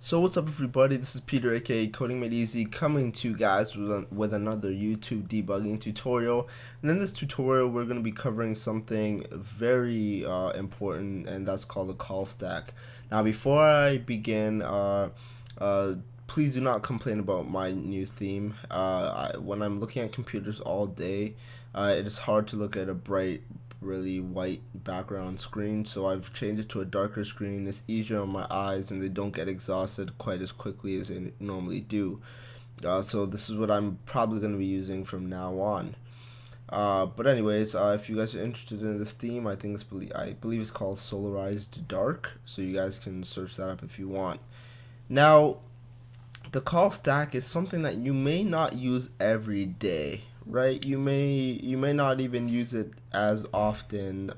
So what's up everybody, this is Peter aka CodingMadeEasy coming to you guys with another YouTube debugging tutorial. And in this tutorial we're going to be covering something very important, and that's called a call stack. Now before I begin, please do not complain about my new theme. When I'm looking at computers all day, it is hard to look at a bright really white background screen, so I've changed it to a darker screen. It's easier on my eyes and they don't get exhausted quite as quickly as they normally do. So this is what I'm probably going to be using from now on. But anyways, if you guys are interested in this theme, I believe it's called Solarized Dark, so you guys can search that up if you want. Now, the call stack is something that you may not use every day, right? You may not even use it as often.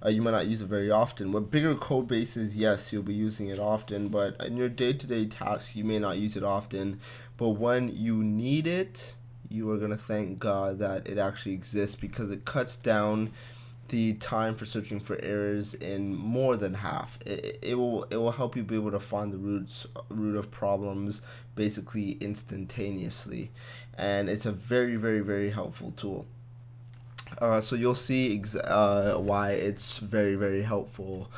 You might not use it very often. With bigger code bases, yes, you'll be using it often, but in your day-to-day tasks, you may not use it often. But when you need it, you are gonna thank God that it actually exists, because it cuts down the time for searching for errors in more than half. It will help you be able to find the root of problems basically instantaneously, and it's a very helpful tool. So you'll see why it's very helpful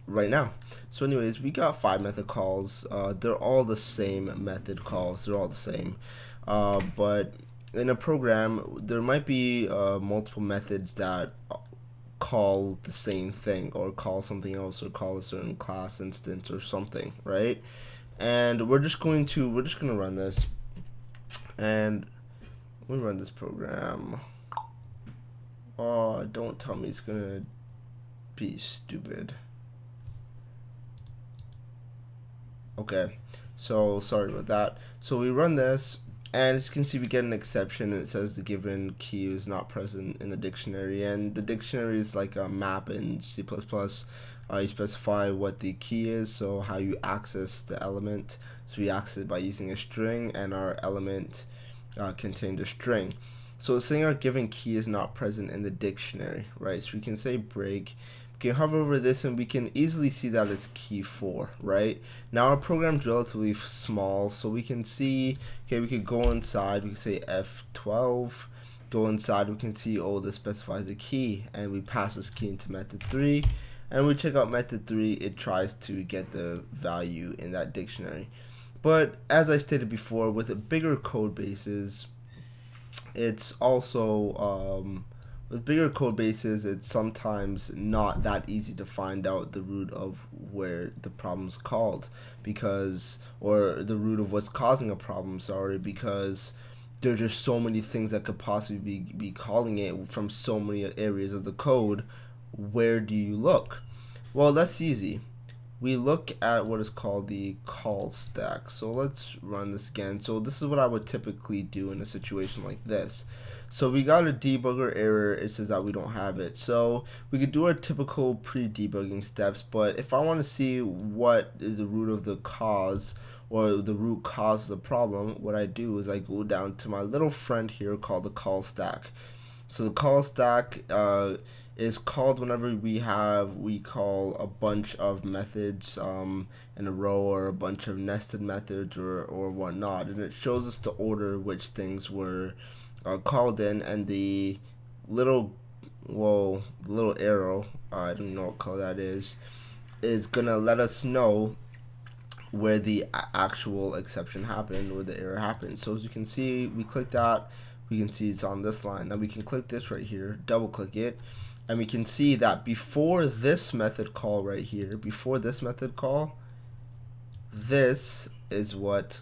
right now. So anyways, we got 5 method calls. They're all the same method calls. They're all the same, but in a program, there might be multiple methods that call the same thing, or call something else, or call a certain class instance or something, right? And we're just gonna run this, and we run this program. Oh, don't tell me it's gonna be stupid. Okay, so sorry about that. So we run this, and as you can see, we get an exception, and it says the given key is not present in the dictionary. And the dictionary is like a map in C++. You specify what the key is, so how you access the element. So we access it by using a string, and our element contained a string. So it's saying our given key is not present in the dictionary, right? So we can say break. We can hover over this and we can easily see that it's key 4, right? Now our program's relatively small, so we can see, okay, we could go inside, we can say F12, go inside, we can see, oh, this specifies a key, and we pass this key into method 3, and we check out method 3, it tries to get the value in that dictionary. But as I stated before, with a bigger code bases, it's also with bigger code bases, it's sometimes not that easy to find out the root of where the problem's called, or the root of what's causing a problem, sorry, because there's just so many things that could possibly be calling it from so many areas of the code. Where do you look? Well, that's easy. We look at what is called the call stack. So let's run this again. So this is what I would typically do in a situation like this. So we got a debugger error. It says that we don't have it. So we could do our typical pre-debugging steps, but if I want to see what is the root of the cause, or the root cause of the problem, what I do is I go down to my little friend here called the call stack. So the call stack is called whenever we call a bunch of methods in a row, or a bunch of nested methods, or whatnot, and it shows us the order which things were called in, and the little arrow, I don't know what color that is gonna let us know where the actual exception happened, or the error happened. So as you can see, we click that, we can see it's on this line. Now we can click this right here, double click it, and we can see that before this method call right here, before this method call, this is what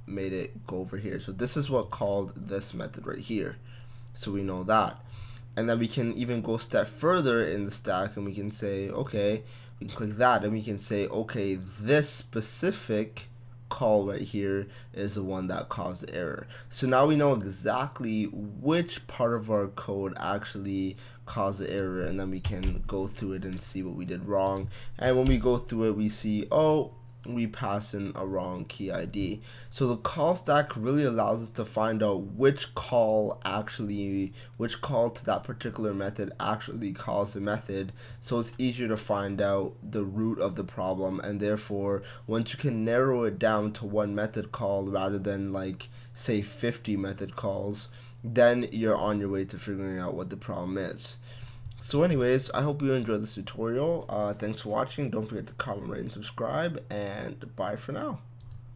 made it go over here. So this is what called this method right here. So we know that. And then we can even go a step further in the stack, and we can say, okay, we can click that, and we can say, okay, this specific call right here is the one that caused the error. So now we know exactly which part of our code actually caused the error, and then we can go through it and see what we did wrong. And when we go through it, we see, oh, we pass in a wrong key ID. So the call stack really allows us to find out which call to that particular method actually calls the method, so it's easier to find out the root of the problem, and therefore once you can narrow it down to one method call rather than like say 50 method calls, then you're on your way to figuring out what the problem is. So anyways, I hope you enjoyed this tutorial. Thanks for watching. Don't forget to comment, rate, and subscribe, and bye for now.